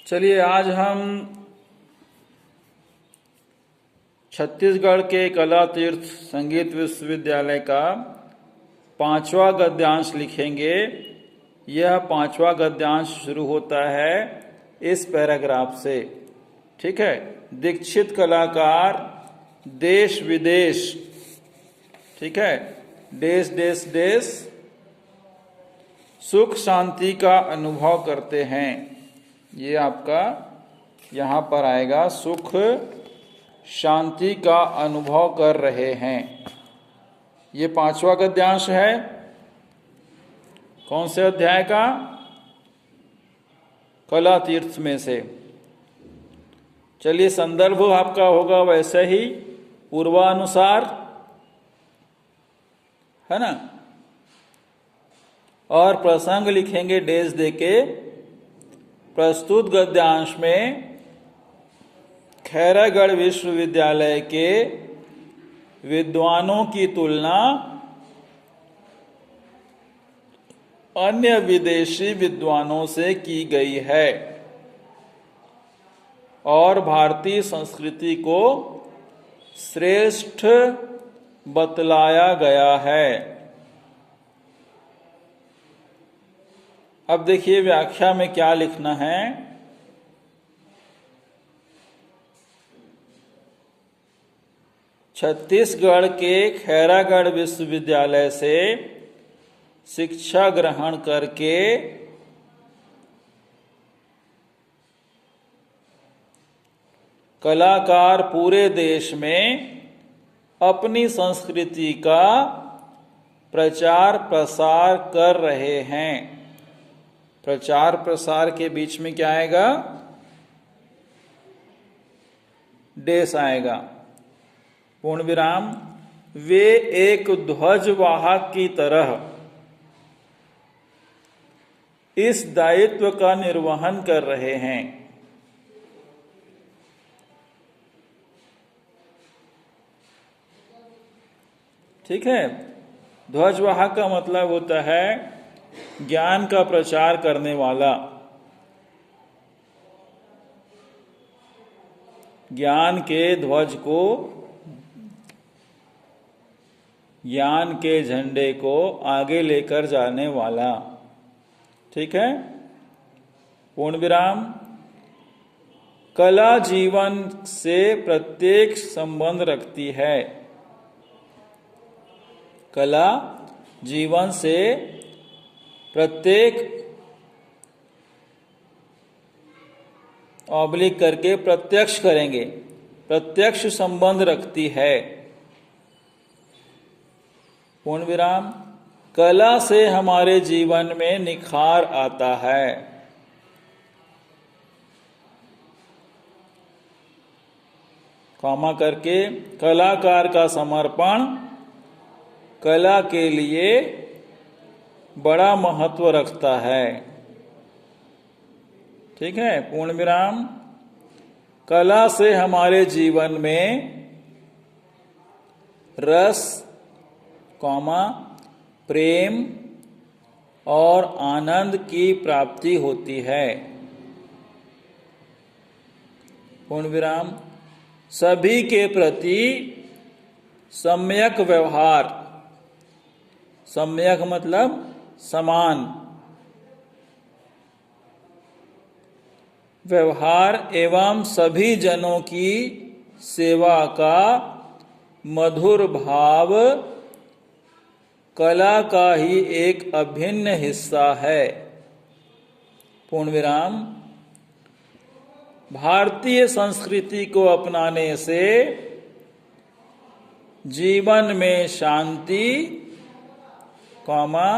चलिए आज हम छत्तीसगढ़ के कला तीर्थ संगीत विश्वविद्यालय का 5वां गद्यांश लिखेंगे। यह 5वां गद्यांश शुरू होता है इस पैराग्राफ से। ठीक है। दीक्षित कलाकार देश विदेश, ठीक है, देश देश देश सुख शांति का अनुभव करते हैं। ये आपका यहाँ पर आएगा, सुख शांति का अनुभव कर रहे हैं। ये 5वां गद्यांश है। कौन से अध्याय का? कला तीर्थ में से। चलिए, संदर्भ आपका होगा वैसे ही पूर्वानुसार, है ना, और प्रसंग लिखेंगे डेज देके। प्रस्तुत गद्यांश में खैरागढ़ विश्वविद्यालय के विद्वानों की तुलना अन्य विदेशी विद्वानों से की गई है और भारतीय संस्कृति को श्रेष्ठ बतलाया गया है। अब देखिए व्याख्या में क्या लिखना है। छत्तीसगढ़ के खैरागढ़ विश्वविद्यालय से शिक्षा ग्रहण करके कलाकार पूरे देश में अपनी संस्कृति का प्रचार प्रसार कर रहे हैं। प्रचार प्रसार के बीच में क्या आएगा? डेस आएगा, पूर्ण विराम। वे एक ध्वजवाहक की तरह इस दायित्व का निर्वहन कर रहे हैं। ठीक है। ध्वजवाहक का मतलब होता है ज्ञान का प्रचार करने वाला, ज्ञान के ध्वज को, ज्ञान के झंडे को आगे लेकर जाने वाला। ठीक है। पूर्ण विराम। कला जीवन से प्रत्येक संबंध रखती है। कला जीवन से प्रत्येक ऑब्लिक करके प्रत्यक्ष करेंगे, प्रत्यक्ष संबंध रखती है। पूर्ण विराम। कला से हमारे जीवन में निखार आता है। कॉमा करके कलाकार का समर्पण कला के लिए बड़ा महत्व रखता है। ठीक है। पूर्ण विराम। कला से हमारे जीवन में रस, कॉमा, प्रेम और आनंद की प्राप्ति होती है। पूर्ण विराम। सभी के प्रति सम्यक व्यवहार, सम्यक मतलब समान व्यवहार एवं सभी जनों की सेवा का मधुर भाव कला का ही एक अभिन्न हिस्सा है। पूर्ण विराम। भारतीय संस्कृति को अपनाने से जीवन में शांति, कॉमा,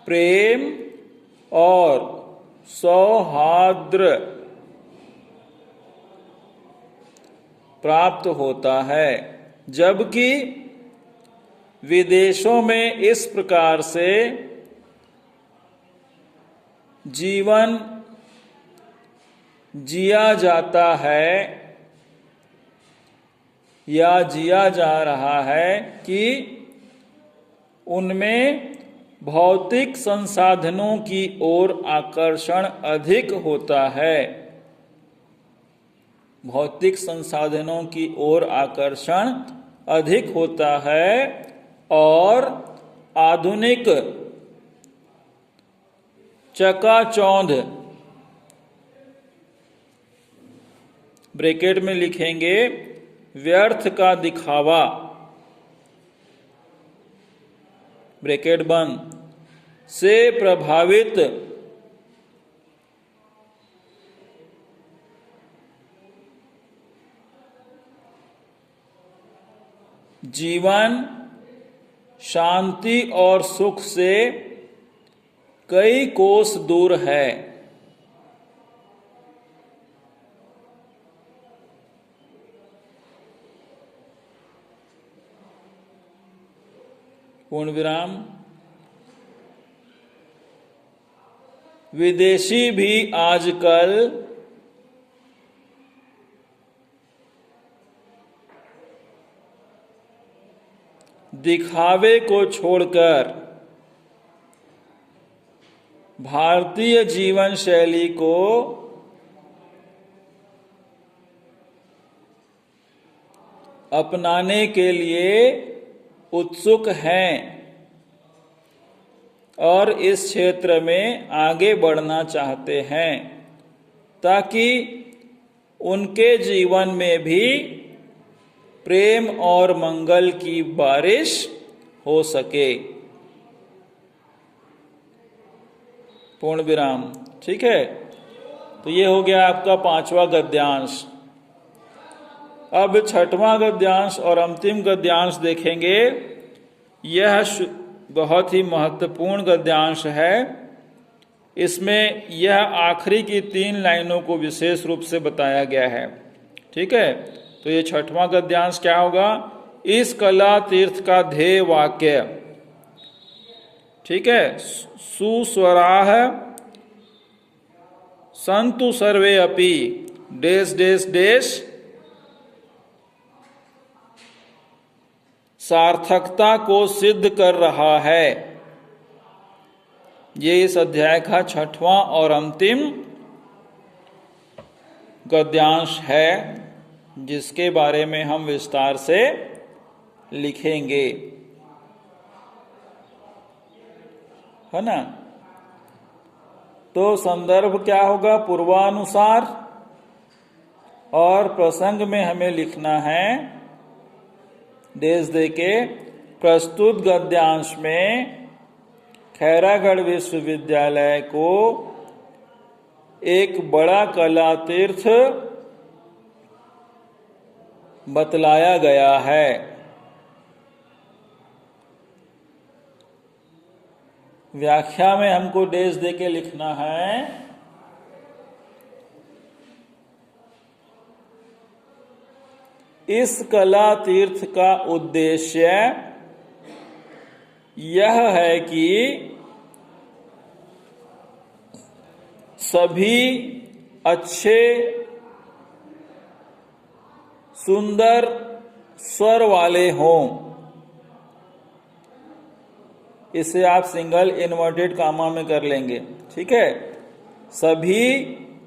प्रेम और सौहार्द प्राप्त होता है, जबकि विदेशों में इस प्रकार से जीवन जिया जाता है या जिया जा रहा है कि उनमें भौतिक संसाधनों की ओर आकर्षण अधिक होता है भौतिक संसाधनों की ओर आकर्षण अधिक होता है और आधुनिक चकाचौंध, ब्रैकेट में लिखेंगे व्यर्थ का दिखावा, ब्रैकेट बंद, से प्रभावित जीवन शांति और सुख से कई कोस दूर है। पूर्ण विराम। विदेशी भी आजकल दिखावे को छोड़कर भारतीय जीवन शैली को अपनाने के लिए उत्सुक हैं और इस क्षेत्र में आगे बढ़ना चाहते हैं ताकि उनके जीवन में भी प्रेम और मंगल की बारिश हो सके। पूर्ण विराम। ठीक है, तो ये हो गया आपका 5वां गद्यांश। अब 6वां गद्यांश और अंतिम गद्यांश देखेंगे। यह बहुत ही महत्वपूर्ण गद्यांश है। इसमें यह आखिरी की 3 लाइनों को विशेष रूप से बताया गया है। ठीक है, तो ये 6वां गद्यांश क्या होगा? इस कला तीर्थ का ध्येय वाक्य, ठीक है, सुस्वराः सन्तु सर्वे अपि डेश डेश डेश सार्थकता को सिद्ध कर रहा है। ये इस अध्याय का 6वां और अंतिम गद्यांश है जिसके बारे में हम विस्तार से लिखेंगे, है ना। तो संदर्भ क्या होगा? पूर्वानुसार, और प्रसंग में हमें लिखना है देश दे के प्रस्तुत गद्यांश में खैरागढ़ विश्वविद्यालय को एक बड़ा कला तीर्थ बतलाया गया है। व्याख्या में हमको डेश दे के लिखना है इस कला तीर्थ का उद्देश्य यह है कि सभी अच्छे सुंदर स्वर वाले हों। इसे आप सिंगल इन्वर्टेड कामा में कर लेंगे। ठीक है, सभी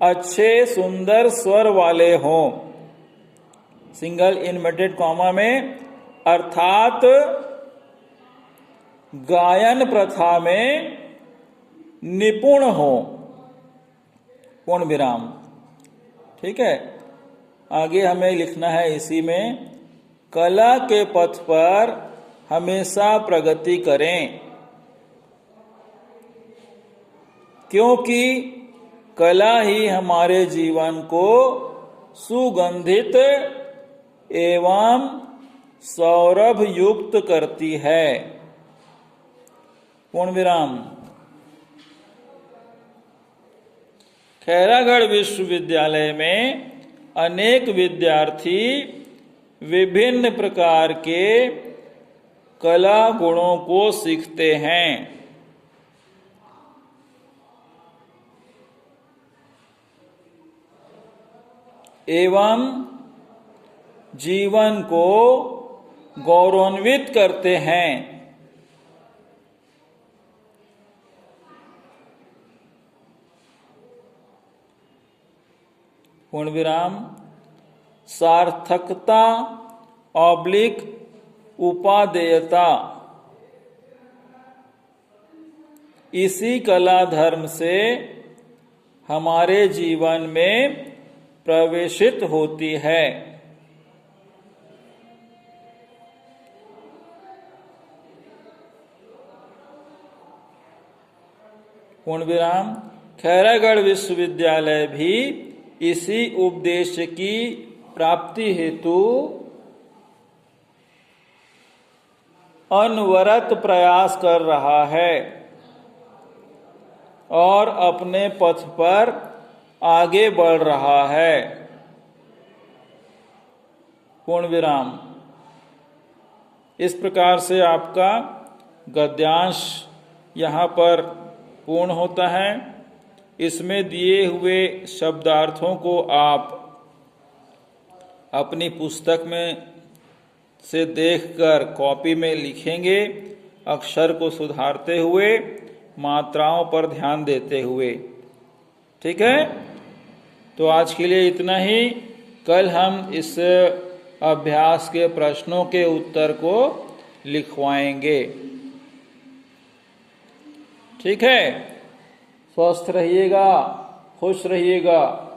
अच्छे सुंदर स्वर वाले हों, सिंगल इन्वर्टेड कॉमा में, अर्थात गायन प्रथा में निपुण हो। पूर्ण विराम। ठीक है, आगे हमें लिखना है इसी में, कला के पथ पर हमेशा प्रगति करें क्योंकि कला ही हमारे जीवन को सुगंधित एवं सौरभ युक्त करती है। पूर्ण विराम। खैरागढ़ विश्वविद्यालय में अनेक विद्यार्थी विभिन्न प्रकार के कला गुणों को सीखते हैं। एवं जीवन को गौरवान्वित करते हैं। पूर्ण विराम। सार्थकता ऑब्लिक उपादेयता। इसी कला धर्म से हमारे जीवन में प्रवेशित होती है। पूर्ण विराम। खैरागढ़ विश्वविद्यालय भी इसी उपदेश की प्राप्ति हेतु अनवरत प्रयास कर रहा है और अपने पथ पर आगे बढ़ रहा है। पूर्ण विराम। इस प्रकार से आपका गद्यांश यहाँ पर पूर्ण होता है। इसमें दिए हुए शब्दार्थों को आप अपनी पुस्तक में से देखकर कॉपी में लिखेंगे, अक्षर को सुधारते हुए, मात्राओं पर ध्यान देते हुए। ठीक है, तो आज के लिए इतना ही। कल हम इस अभ्यास के प्रश्नों के उत्तर को लिखवाएंगे। ठीक है, स्वस्थ रहिएगा, खुश रहिएगा।